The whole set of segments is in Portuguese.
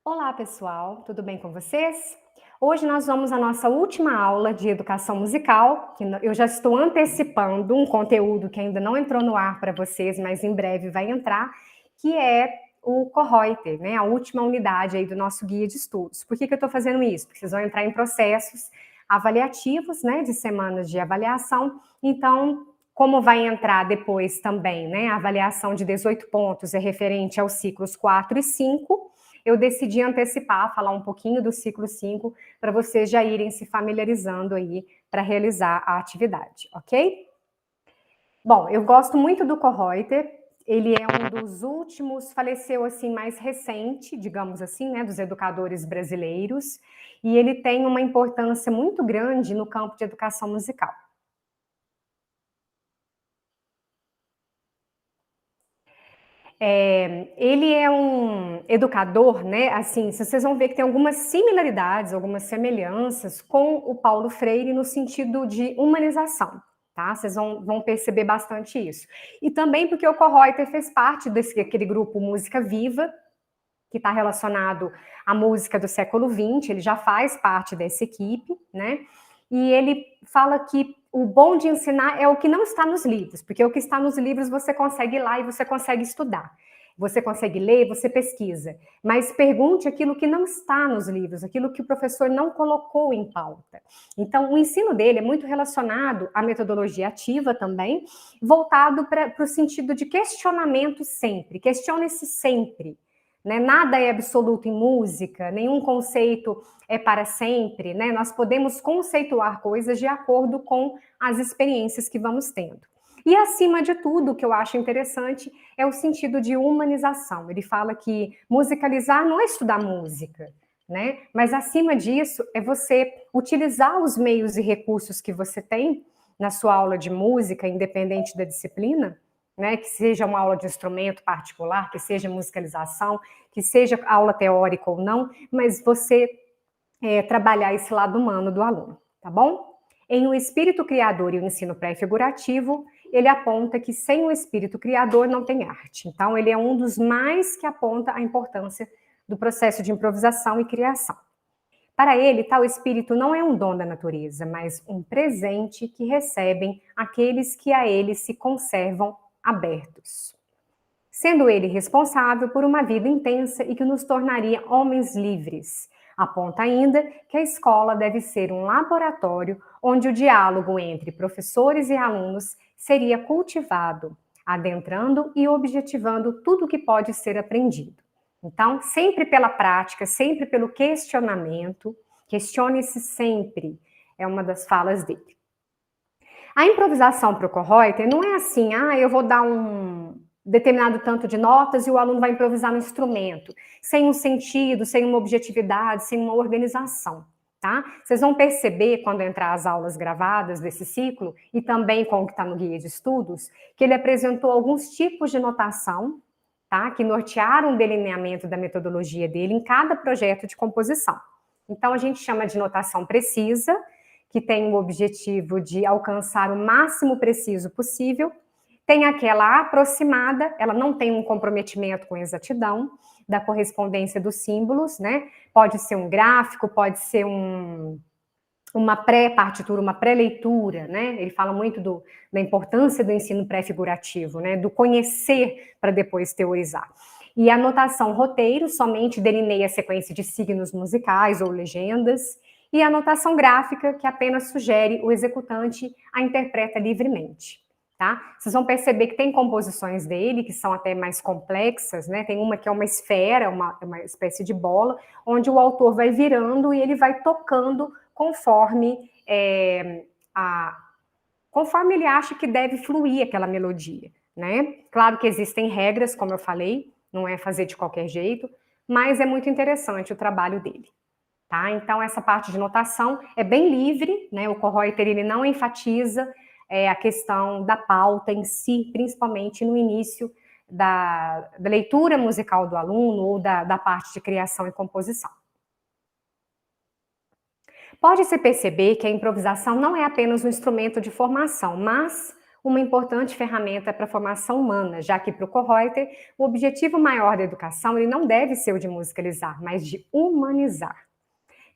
Olá, pessoal, tudo bem com vocês? Hoje nós vamos à nossa última aula de educação musical, que eu já estou antecipando um conteúdo que ainda não entrou no ar para vocês, mas em breve vai entrar, que é o Correuter, né? A última unidade aí do nosso guia de estudos. Por que eu estou fazendo isso? Porque vocês vão entrar em processos avaliativos, né, de semanas de avaliação. Então, como vai entrar depois também, né, a avaliação de 18 pontos é referente aos ciclos 4 e 5, eu decidi antecipar, falar um pouquinho do ciclo 5, para vocês já irem se familiarizando aí para realizar a atividade, ok? Bom, eu gosto muito do Correuter, ele é um dos últimos, faleceu assim mais recente, digamos assim, né, dos educadores brasileiros, e ele tem uma importância muito grande no campo de educação musical. Ele é um educador, né? Assim, vocês vão ver que tem algumas similaridades, algumas semelhanças com o Paulo Freire no sentido de humanização, tá? Vocês vão perceber bastante isso. E também porque o Correuter fez parte daquele grupo Música Viva, que está relacionado à música do século XX, ele já faz parte dessa equipe, né? E ele fala que o bom de ensinar é o que não está nos livros, porque o que está nos livros você consegue ir lá e você consegue estudar. Você consegue ler, você pesquisa. Mas pergunte aquilo que não está nos livros, aquilo que o professor não colocou em pauta. Então, o ensino dele é muito relacionado à metodologia ativa também, voltado para o sentido de questionamento sempre. Questione-se sempre. Né? Nada é absoluto em música, nenhum conceito é para sempre, né? Nós podemos conceituar coisas de acordo com as experiências que vamos tendo. E acima de tudo, o que eu acho interessante é o sentido de humanização. Ele fala que musicalizar não é estudar música, né? Mas acima disso é você utilizar os meios e recursos que você tem na sua aula de música, independente da disciplina, né, que seja uma aula de instrumento particular, que seja musicalização, que seja aula teórica ou não, mas você trabalhar esse lado humano do aluno, tá bom? Em O Espírito Criador e o Ensino Pré-Figurativo, ele aponta que sem o espírito criador não tem arte. Então, ele é um dos mais que aponta a importância do processo de improvisação e criação. Para ele, tal espírito não é um dom da natureza, mas um presente que recebem aqueles que a ele se conservam abertos, sendo ele responsável por uma vida intensa e que nos tornaria homens livres. Aponta ainda que a escola deve ser um laboratório onde o diálogo entre professores e alunos seria cultivado, adentrando e objetivando tudo o que pode ser aprendido. Então, sempre pela prática, sempre pelo questionamento, questione-se sempre, é uma das falas dele. A improvisação para o Correuter não é assim, eu vou dar um determinado tanto de notas e o aluno vai improvisar no instrumento, sem um sentido, sem uma objetividade, sem uma organização, tá? Vocês vão perceber quando entrar as aulas gravadas desse ciclo e também com o que está no guia de estudos, que ele apresentou alguns tipos de notação, tá? Que nortearam o delineamento da metodologia dele em cada projeto de composição. Então, a gente chama de notação precisa, que tem o objetivo de alcançar o máximo preciso possível. Tem aquela aproximada, ela não tem um comprometimento com exatidão da correspondência dos símbolos, né? Pode ser um gráfico, pode ser uma pré-partitura, uma pré-leitura, né? Ele fala muito da importância do ensino pré-figurativo, né? Do conhecer para depois teorizar. E a notação roteiro somente delineia a sequência de signos musicais ou legendas, e a notação gráfica, que apenas sugere o executante a interpreta livremente. Tá? Vocês vão perceber que tem composições dele que são até mais complexas, né? Tem uma que é uma esfera, uma espécie de bola, onde o autor vai virando e ele vai tocando conforme conforme ele acha que deve fluir aquela melodia, né? Claro que existem regras, como eu falei, não é fazer de qualquer jeito, mas é muito interessante o trabalho dele. Tá? Então, essa parte de notação é bem livre, né? O Correuter ele não enfatiza a questão da pauta em si, principalmente no início da leitura musical do aluno ou da parte de criação e composição. Pode-se perceber que a improvisação não é apenas um instrumento de formação, mas uma importante ferramenta para a formação humana, já que para o Kohreuter, o objetivo maior da educação ele não deve ser o de musicalizar, mas de humanizar.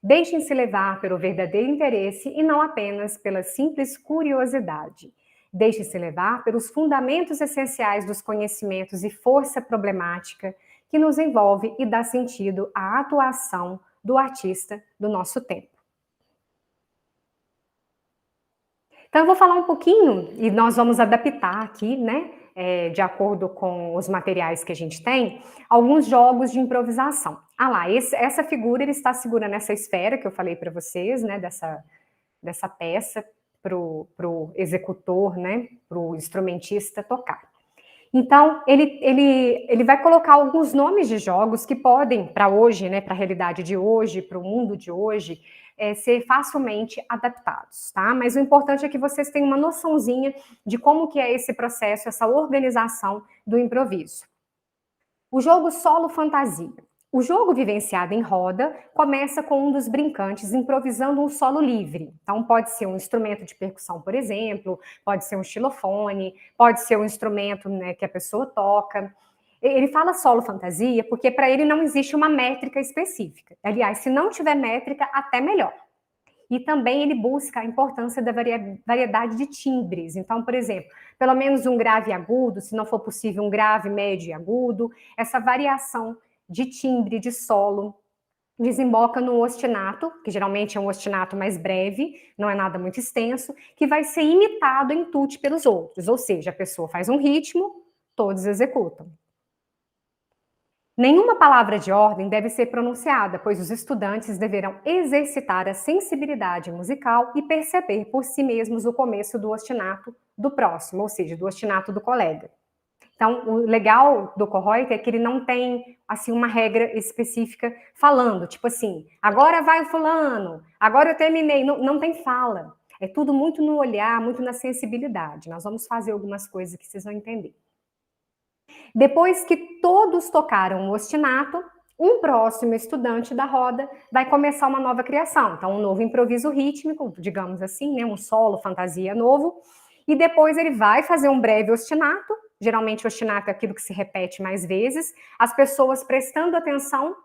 Deixem-se levar pelo verdadeiro interesse e não apenas pela simples curiosidade. Deixem-se levar pelos fundamentos essenciais dos conhecimentos e força problemática que nos envolve e dá sentido à atuação do artista do nosso tempo. Então, eu vou falar um pouquinho, e nós vamos adaptar aqui, né, de acordo com os materiais que a gente tem, alguns jogos de improvisação. Ah lá, essa figura, ele está segurando essa esfera que eu falei para vocês, né, dessa peça para o executor, né, para o instrumentista tocar. Então, ele vai colocar alguns nomes de jogos que podem, para hoje, né, para a realidade de hoje, para o mundo de hoje, ser facilmente adaptados, tá? Mas o importante é que vocês tenham uma noçãozinha de como que é esse processo, essa organização do improviso. O jogo solo fantasia. O jogo vivenciado em roda começa com um dos brincantes improvisando um solo livre. Então, pode ser um instrumento de percussão, por exemplo, pode ser um xilofone, pode ser um instrumento, né, que a pessoa toca. Ele fala solo fantasia porque para ele não existe uma métrica específica. Aliás, se não tiver métrica, até melhor. E também ele busca a importância da variedade de timbres. Então, por exemplo, pelo menos um grave e agudo, se não for possível um grave, médio e agudo, essa variação de timbre, de solo, desemboca no ostinato, que geralmente é um ostinato mais breve, não é nada muito extenso, que vai ser imitado em tutti pelos outros, ou seja, a pessoa faz um ritmo, todos executam. Nenhuma palavra de ordem deve ser pronunciada, pois os estudantes deverão exercitar a sensibilidade musical e perceber por si mesmos o começo do ostinato do próximo, ou seja, do ostinato do colega. Então, o legal do Kohreuter é que ele não tem, assim, uma regra específica falando, tipo assim, agora vai o fulano, agora eu terminei. Não, não tem fala. É tudo muito no olhar, muito na sensibilidade. Nós vamos fazer algumas coisas que vocês vão entender. Depois que todos tocaram o ostinato, um próximo estudante da roda vai começar uma nova criação. Então, um novo improviso rítmico, digamos assim, né, um solo, fantasia novo. E depois ele vai fazer um breve ostinato. Geralmente, o ostinato é aquilo que se repete mais vezes. As pessoas prestando atenção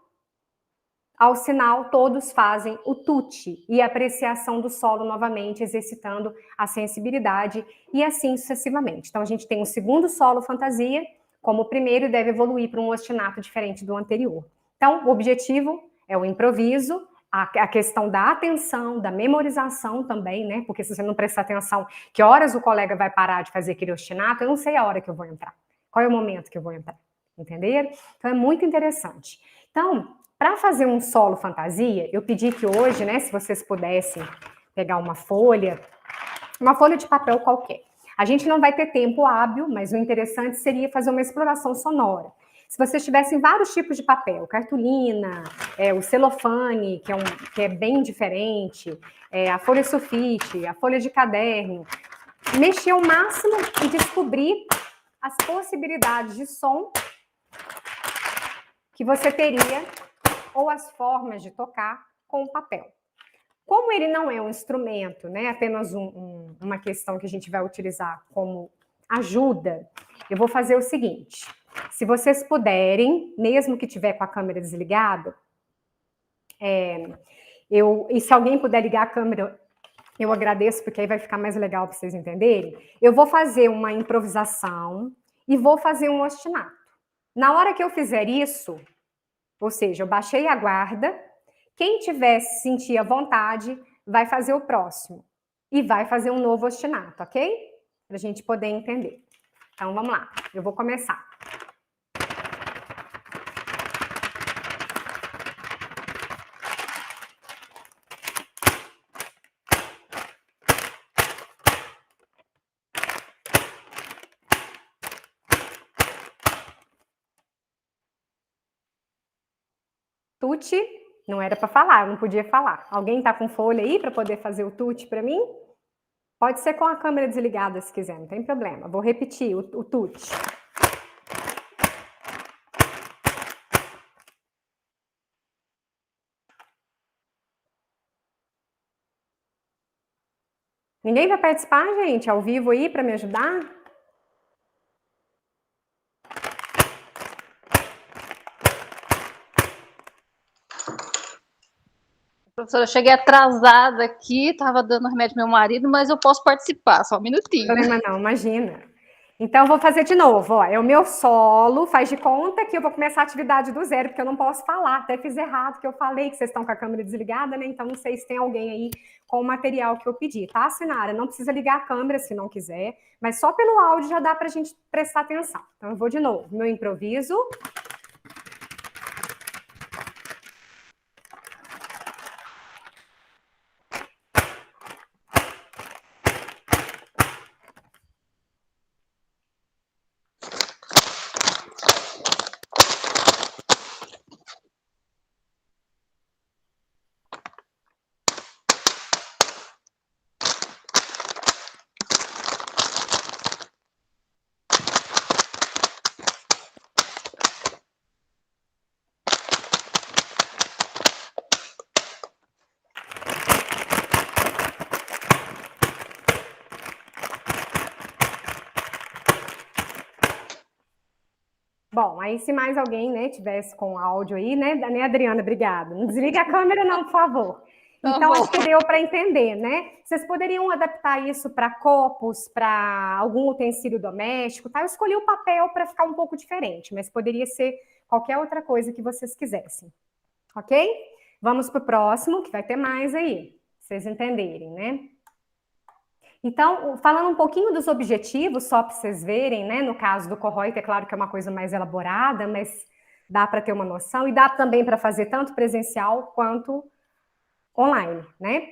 ao sinal, todos fazem o tutti e a apreciação do solo novamente, exercitando a sensibilidade e assim sucessivamente. Então, a gente tem um segundo solo fantasia, como o primeiro deve evoluir para um ostinato diferente do anterior. Então, o objetivo é o improviso, a questão da atenção, da memorização também, né? Porque se você não prestar atenção, que horas o colega vai parar de fazer aquele ostinato, eu não sei a hora que eu vou entrar. Qual é o momento que eu vou entrar? Entenderam? Então, é muito interessante. Então, para fazer um solo fantasia, eu pedi que hoje, né, se vocês pudessem pegar uma folha de papel qualquer. A gente não vai ter tempo hábil, mas o interessante seria fazer uma exploração sonora. Se vocês tivessem vários tipos de papel, cartolina, o celofane, que é bem diferente, a folha sulfite, a folha de caderno, mexer ao máximo e descobrir as possibilidades de som que você teria ou as formas de tocar com o papel. Como ele não é um instrumento, né, apenas uma questão que a gente vai utilizar como ajuda, eu vou fazer o seguinte, se vocês puderem, mesmo que tiver com a câmera desligada, e se alguém puder ligar a câmera, eu agradeço, porque aí vai ficar mais legal para vocês entenderem. Eu vou fazer uma improvisação e vou fazer um ostinato. Na hora que eu fizer isso, ou seja, eu baixei a guarda, quem tiver sentir a vontade vai fazer o próximo e vai fazer um novo ostinato, ok? Para a gente poder entender. Então, vamos lá. Eu vou começar. Tutti, não era para falar, não podia falar. Alguém está com folha aí para poder fazer o tutti para mim? Pode ser com a câmera desligada se quiser, não tem problema. Vou repetir o tutti. Ninguém vai participar, gente, ao vivo aí para me ajudar? Professora, eu cheguei atrasada aqui, estava dando remédio pro meu marido, mas eu posso participar, só um minutinho. Não tem problema não, imagina. Então, eu vou fazer de novo, ó, é o meu solo, faz de conta que eu vou começar a atividade do zero, porque eu não posso falar, até fiz errado, que eu falei que vocês estão com a câmera desligada, né, então não sei se tem alguém aí com o material que eu pedi, tá, Sinara? Não precisa ligar a câmera se não quiser, mas só pelo áudio já dá pra gente prestar atenção. Então, eu vou de novo, meu improviso. Bom, aí se mais alguém, né, tivesse com áudio aí, né, Adriana, obrigada. Não desliga a câmera não, por favor. Então, acho que deu para entender, né? Vocês poderiam adaptar isso para copos, para algum utensílio doméstico, tá? Eu escolhi o papel para ficar um pouco diferente, mas poderia ser qualquer outra coisa que vocês quisessem, ok? Vamos para o próximo, que vai ter mais aí, pra vocês entenderem, né? Então, falando um pouquinho dos objetivos, só para vocês verem, né? No caso do Kohoit, é claro que é uma coisa mais elaborada, mas dá para ter uma noção, e dá também para fazer tanto presencial quanto online, né?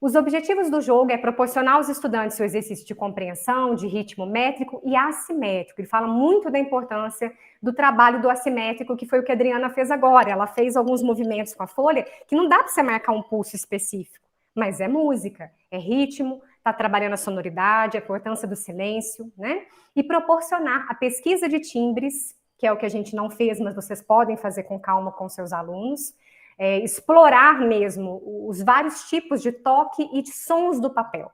Os objetivos do jogo é proporcionar aos estudantes o exercício de compreensão, de ritmo métrico e assimétrico. Ele fala muito da importância do trabalho do assimétrico, que foi o que a Adriana fez agora. Ela fez alguns movimentos com a folha que não dá para você marcar um pulso específico, mas é música, é ritmo, está trabalhando a sonoridade, a importância do silêncio, né? E proporcionar a pesquisa de timbres, que é o que a gente não fez, mas vocês podem fazer com calma com seus alunos, explorar mesmo os vários tipos de toque e de sons do papel.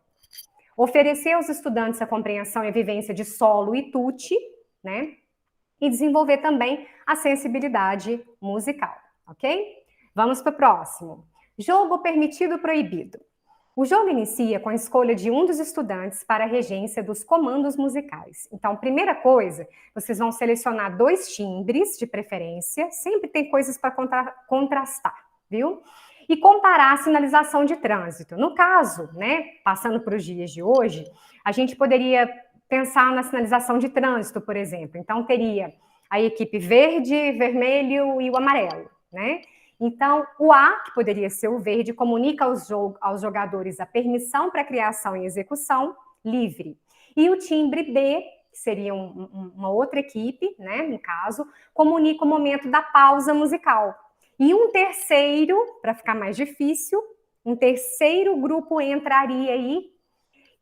Oferecer aos estudantes a compreensão e a vivência de solo e tutti, né? E desenvolver também a sensibilidade musical, ok? Vamos para o próximo. Jogo permitido proibido. O jogo inicia com a escolha de um dos estudantes para a regência dos comandos musicais. Então, primeira coisa, vocês vão selecionar 2 timbres de preferência, sempre tem coisas para contrastar, viu? E comparar a sinalização de trânsito. No caso, né, passando para os dias de hoje, a gente poderia pensar na sinalização de trânsito, por exemplo. Então, teria a equipe verde, vermelho e o amarelo, né? Então, o A, que poderia ser o verde, comunica aos jogadores a permissão para criação e execução livre. E o timbre B, que seria uma outra equipe, né, no caso, comunica o momento da pausa musical. E um terceiro, para ficar mais difícil, um terceiro grupo entraria aí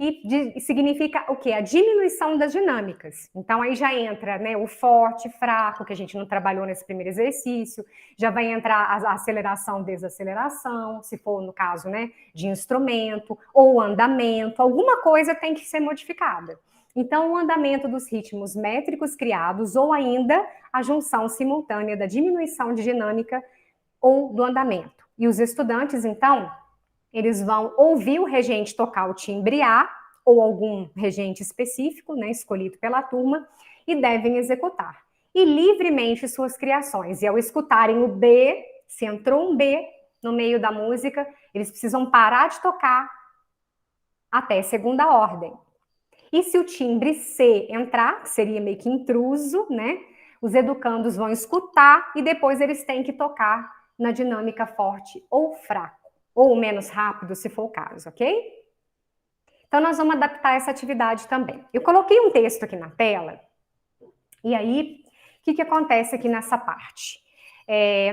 e significa o quê? A diminuição das dinâmicas. Então, aí já entra, né, o forte, fraco, que a gente não trabalhou nesse primeiro exercício, já vai entrar a aceleração, desaceleração, se for no caso, né, de instrumento, ou andamento, alguma coisa tem que ser modificada. Então, o andamento dos ritmos métricos criados, ou ainda a junção simultânea da diminuição de dinâmica ou do andamento. E os estudantes, então, eles vão ouvir o regente tocar o timbre A, ou algum regente específico, né, escolhido pela turma, e devem executar. E livremente suas criações. E ao escutarem o B, se entrou um B no meio da música, eles precisam parar de tocar até segunda ordem. E se o timbre C entrar, que seria meio que intruso, né, os educandos vão escutar e depois eles têm que tocar na dinâmica forte ou fraco, ou menos rápido, se for o caso, ok? Então, nós vamos adaptar essa atividade também. Eu coloquei um texto aqui na tela, e aí, o que acontece aqui nessa parte?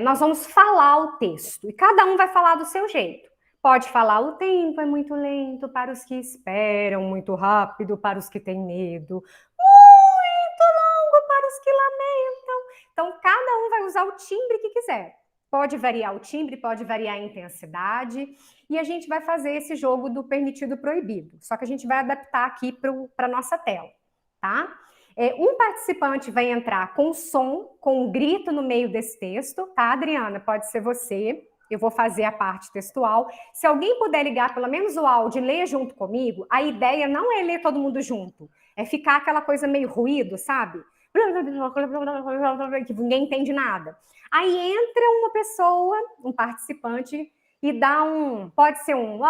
Nós vamos falar o texto, e cada um vai falar do seu jeito. Pode falar, o tempo é muito lento para os que esperam, muito rápido para os que têm medo, muito longo para os que lamentam. Então, cada um vai usar o timbre que quiser. Pode variar o timbre, pode variar a intensidade, e a gente vai fazer esse jogo do permitido e proibido. Só que a gente vai adaptar aqui para a nossa tela, tá? Um participante vai entrar com som, com um grito no meio desse texto, tá, Adriana? Pode ser você. Eu vou fazer a parte textual. Se alguém puder ligar pelo menos o áudio e ler junto comigo, a ideia não é ler todo mundo junto, é ficar aquela coisa meio ruído, sabe? Que ninguém entende nada. Aí entra uma pessoa, um participante, e dá pode ser um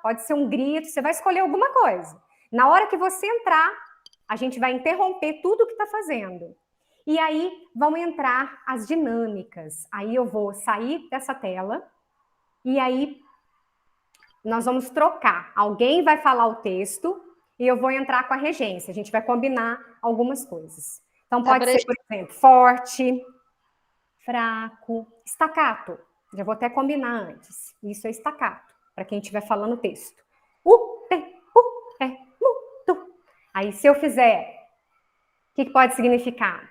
pode ser um grito, você vai escolher alguma coisa. Na hora que você entrar, a gente vai interromper tudo que está fazendo. E aí vão entrar as dinâmicas. Aí eu vou sair dessa tela e aí nós vamos trocar. Alguém vai falar o texto e eu vou entrar com a regência. A gente vai combinar algumas coisas. Então pode ser, por exemplo, forte, fraco, staccato. Já vou até combinar antes. Isso é staccato, para quem estiver falando o texto. Aí, se eu fizer, o que pode significar?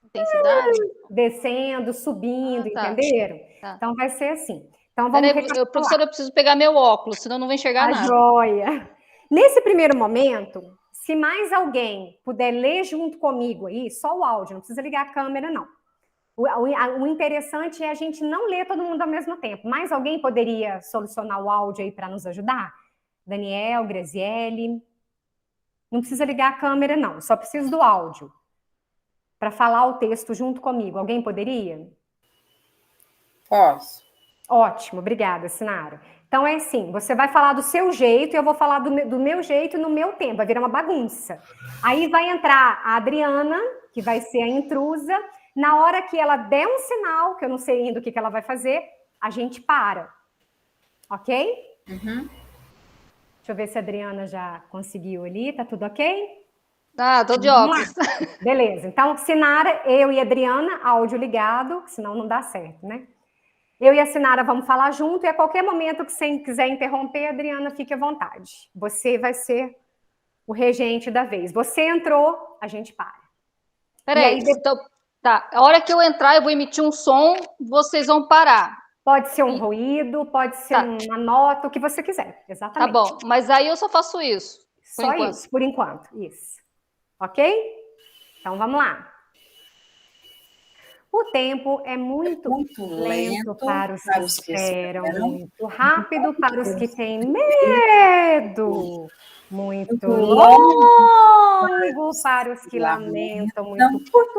Intensidade? Descendo, subindo, tá. Entenderam? Tá. Então, vai ser assim. Então, vamos recapitular. Professora, eu preciso pegar meu óculos, senão não vou enxergar nada. Joia! Nesse primeiro momento, se mais alguém puder ler junto comigo aí, só o áudio, não precisa ligar a câmera, não. O interessante é a gente não ler todo mundo ao mesmo tempo. Mais alguém poderia solucionar o áudio aí para nos ajudar? Daniel, Graziele. Não precisa ligar a câmera, não. Só preciso do áudio para falar o texto junto comigo. Alguém poderia? Posso. Ótimo, obrigada, Sinara. Então é assim, você vai falar do seu jeito e eu vou falar do meu jeito no meu tempo. Vai virar uma bagunça. Aí vai entrar a Adriana, que vai ser a intrusa. Na hora que ela der um sinal, que eu não sei ainda o que ela vai fazer, a gente para. Ok? Uhum. Deixa eu ver se a Adriana já conseguiu ali. Tá tudo ok? Tá, tô de óculos. Beleza. Então, Sinara, eu e a Adriana, áudio ligado, senão não dá certo, né? Eu e a Sinara vamos falar junto e a qualquer momento que você quiser interromper, Adriana, fique à vontade. Você vai ser o regente da vez. Você entrou, a gente para. Peraí, então, tá. A hora que eu entrar, eu vou emitir um som, vocês vão parar. Pode ser um ruído, pode ser uma nota, o que você quiser. Exatamente. Tá bom, mas aí eu só faço isso. Só isso, por enquanto. Isso. Ok? Então, vamos lá. O tempo é muito lento para os que esperam, muito rápido para os que têm medo, muito longo para os que lamentam, muito curto.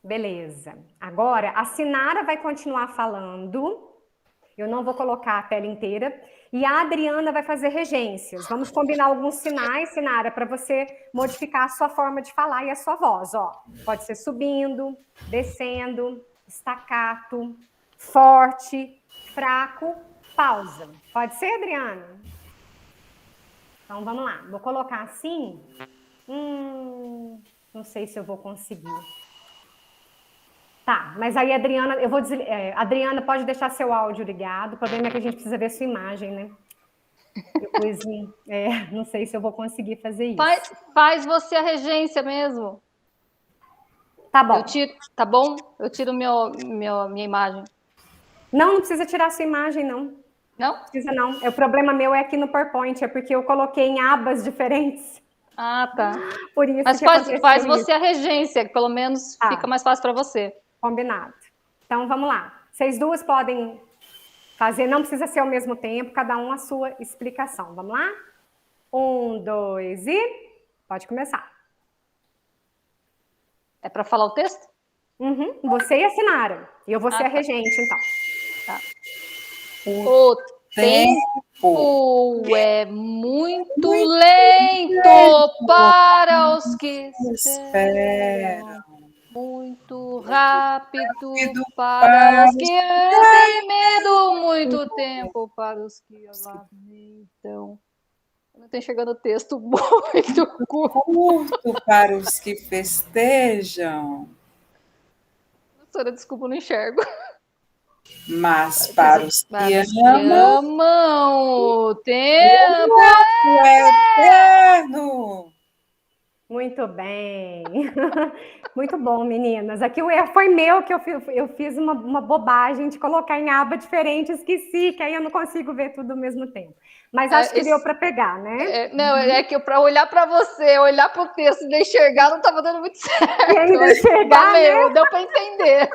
Beleza. Agora, a Sinara vai continuar falando. Eu não vou colocar a tela inteira. E a Adriana vai fazer regências. Vamos combinar alguns sinais, Sinara, para você modificar a sua forma de falar e a sua voz. Ó, pode ser subindo, descendo, staccato, forte, fraco, pausa. Pode ser, Adriana? Então, vamos lá. Vou colocar assim. Não sei se eu vou conseguir. Tá, mas aí, Adriana, eu vou Adriana, pode deixar seu áudio ligado. O problema é que a gente precisa ver sua imagem, né? Depois, não sei se eu vou conseguir fazer isso. Faz você a regência mesmo. Tá bom. Tá bom? Eu tiro minha imagem. Não precisa tirar sua imagem, não. Não? Não precisa, não. O problema meu é aqui no PowerPoint, é porque eu coloquei em abas diferentes. Ah, tá. Por isso mas faz você a regência, que pelo menos fica mais fácil para você. Combinado. Então, vamos lá. Vocês duas podem fazer, não precisa ser ao mesmo tempo, cada um a sua explicação. Vamos lá? 1, 2 e... Pode começar. É para falar o texto? Uhum. Você e a Sinara. E eu vou ser a regente, então. Tá. O tempo é muito lento para os que esperam. Muito rápido para os que têm medo, muito tempo para os que lamentam. Eu não estou enxergando o texto muito curto para os que festejam. Professora, desculpa, não enxergo. Mas para os que amam, o tempo é Muito bem. Muito bom, meninas. Aqui o erro foi meu, que eu fiz uma bobagem de colocar em aba diferente, esqueci, que aí eu não consigo ver tudo ao mesmo tempo. Mas acho que deu para pegar, né? Não, é que para olhar para você, olhar para o texto e não enxergar, não estava dando muito certo. E ainda enxergar, né? Deu para entender.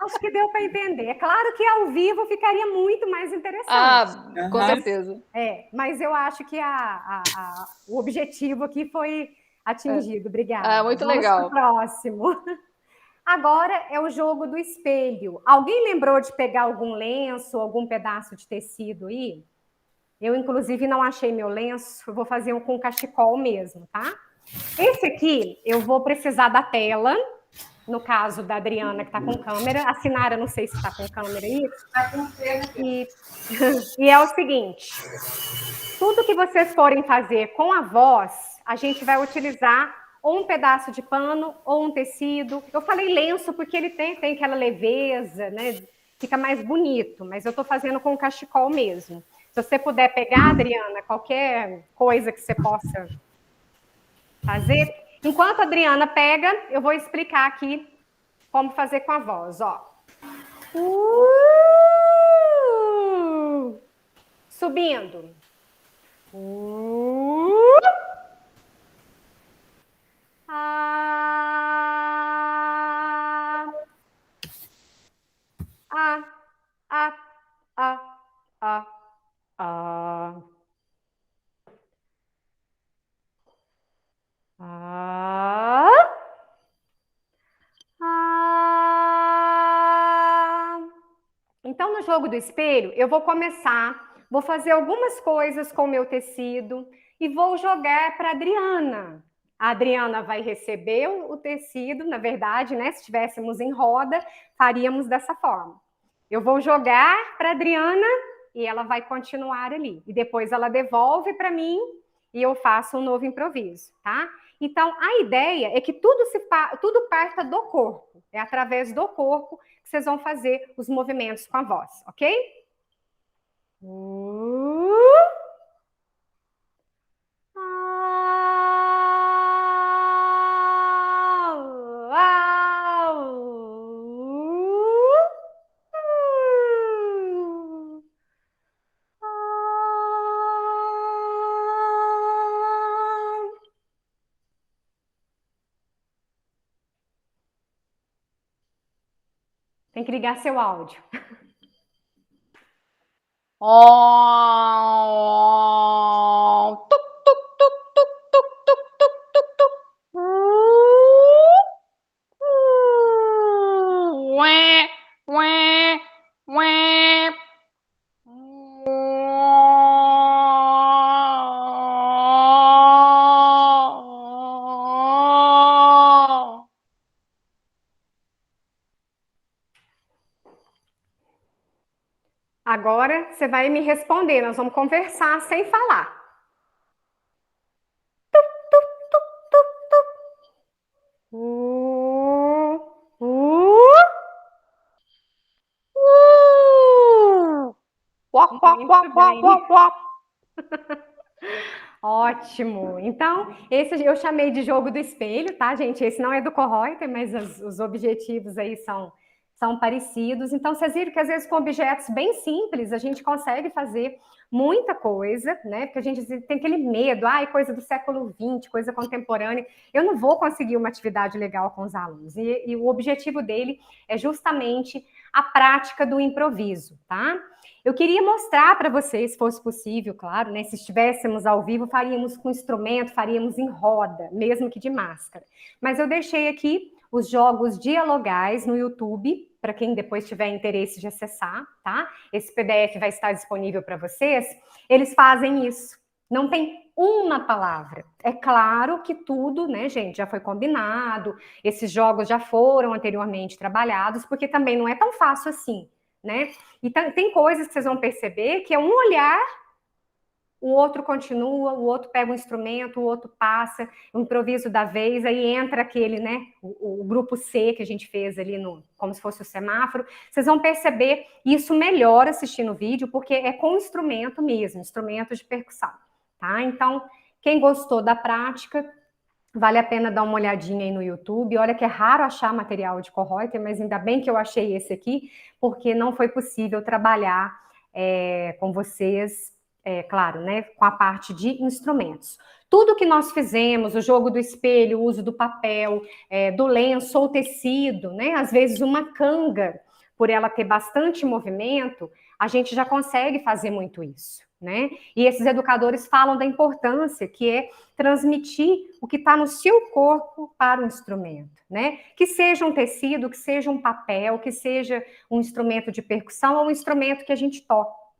Acho que deu para entender. É claro que ao vivo ficaria muito mais interessante. Com certeza. Mas eu acho que o objetivo aqui foi atingido. Obrigada. Muito Vamos legal. pro próximo. Agora é o jogo do espelho. Alguém lembrou de pegar algum lenço, algum pedaço de tecido aí? Eu, inclusive, não achei meu lenço. Eu vou fazer um com cachecol mesmo, tá? Esse aqui, eu vou precisar da tela. No caso da Adriana, que está com câmera. A Sinara, não sei se está com câmera aí. Está com câmera. E é o seguinte. Tudo que vocês forem fazer com a voz, a gente vai utilizar ou um pedaço de pano ou um tecido. Eu falei lenço porque ele tem aquela leveza, né? Fica mais bonito, mas eu estou fazendo com cachecol mesmo. Se você puder pegar, Adriana, qualquer coisa que você possa fazer. Enquanto a Adriana pega, eu vou explicar aqui como fazer com a voz, ó. Subindo. Então, no jogo do espelho, eu vou vou fazer algumas coisas com o meu tecido e vou jogar para a Adriana. A Adriana vai receber o tecido, na verdade, né? Se estivéssemos em roda, faríamos dessa forma. Eu vou jogar para a Adriana e ela vai continuar ali. E depois ela devolve para mim e eu faço um novo improviso, tá? Então, a ideia é que tudo parta do corpo. É através do corpo que vocês vão fazer os movimentos com a voz, ok? Tem que ligar seu áudio. Agora você vai me responder, nós vamos conversar sem falar. Ótimo. Então, esse eu chamei de jogo do espelho, tá, gente? Esse não é do Kohreuter, mas os objetivos aí são parecidos. Então, vocês viram que às vezes com objetos bem simples a gente consegue fazer muita coisa, né? Porque a gente tem aquele medo, coisa do século XX, coisa contemporânea. Eu não vou conseguir uma atividade legal com os alunos. E o objetivo dele é justamente a prática do improviso, tá? Eu queria mostrar para vocês, se fosse possível, claro, né? Se estivéssemos ao vivo, faríamos com instrumento, faríamos em roda, mesmo que de máscara. Mas eu deixei aqui os jogos dialogais no YouTube, para quem depois tiver interesse de acessar, tá? Esse PDF vai estar disponível para vocês. Eles fazem isso. Não tem uma palavra. É claro que tudo, né, gente, já foi combinado. Esses jogos já foram anteriormente trabalhados, porque também não é tão fácil assim, né? E tem coisas que vocês vão perceber que é um olhar, o outro continua, o outro pega um instrumento, o outro passa, o improviso da vez, aí entra aquele, né, o grupo C que a gente fez ali como se fosse o semáforo. Vocês vão perceber isso melhor assistindo o vídeo, porque é com instrumento mesmo, instrumento de percussão, tá? Então, quem gostou da prática, Vale a pena dar uma olhadinha aí no YouTube. Olha que é raro achar material de Kohreuter, mas ainda bem que eu achei esse aqui, porque não foi possível trabalhar com vocês, claro, né, com a parte de instrumentos. Tudo que nós fizemos, o jogo do espelho, o uso do papel, do lenço ou tecido, né, às vezes uma canga, por ela ter bastante movimento, a gente já consegue fazer muito isso, né? E esses educadores falam da importância que é transmitir o que está no seu corpo para o instrumento, né? Que seja um tecido, que seja um papel, que seja um instrumento de percussão ou um instrumento que a gente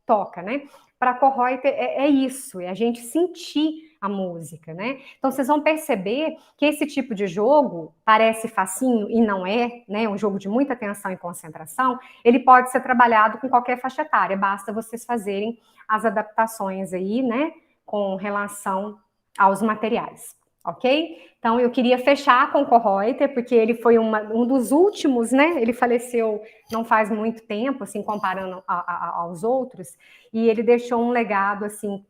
toca, né? Para Kohreuter é isso, é a gente sentir a música, né? Então vocês vão perceber que esse tipo de jogo parece facinho e não é, né? Um jogo de muita atenção e concentração. Ele pode ser trabalhado com qualquer faixa etária, basta vocês fazerem as adaptações aí, né? Com relação aos materiais, ok? Então, eu queria fechar com o Kohreuter, porque ele foi um dos últimos, né? Ele faleceu não faz muito tempo, assim, comparando aos outros, e ele deixou um legado, assim,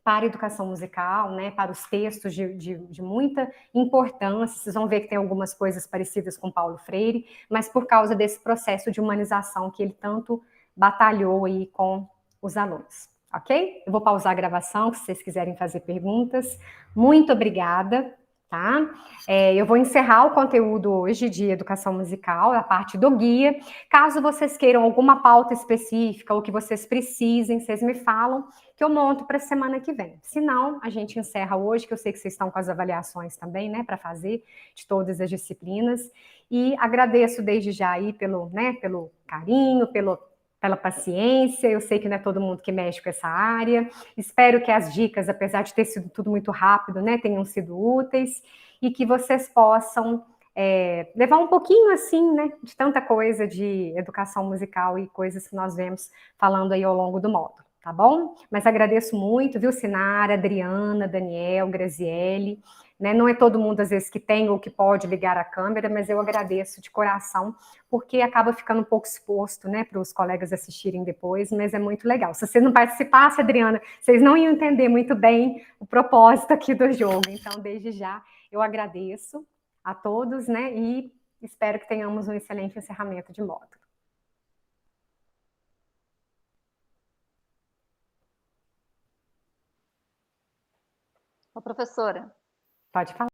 para a educação musical, né, para os textos de muita importância. Vocês vão ver que tem algumas coisas parecidas com Paulo Freire, mas por causa desse processo de humanização que ele tanto batalhou aí com os alunos, ok? Eu vou pausar a gravação, se vocês quiserem fazer perguntas. Muito obrigada, tá? Eu vou encerrar o conteúdo hoje de educação musical, a parte do guia. Caso vocês queiram alguma pauta específica ou que vocês precisem, vocês me falam, que eu monto para a semana que vem. Se não, a gente encerra hoje, que eu sei que vocês estão com as avaliações também, né, para fazer de todas as disciplinas. E agradeço desde já aí pelo carinho, pela paciência. Eu sei que não é todo mundo que mexe com essa área. Espero que as dicas, apesar de ter sido tudo muito rápido, né, tenham sido úteis e que vocês possam levar um pouquinho assim, né, de tanta coisa de educação musical e coisas que nós vemos falando aí ao longo do módulo. Tá bom? Mas agradeço muito, viu, Sinara, Adriana, Daniel, Graziele, né? Não é todo mundo, às vezes, que tem ou que pode ligar a câmera, mas eu agradeço de coração, porque acaba ficando um pouco exposto, né, para os colegas assistirem depois, mas é muito legal. Se você não participasse, Adriana, vocês não iam entender muito bem o propósito aqui do jogo. Então, desde já, eu agradeço a todos, né, e espero que tenhamos um excelente encerramento de módulo. Ô, professora. Pode falar.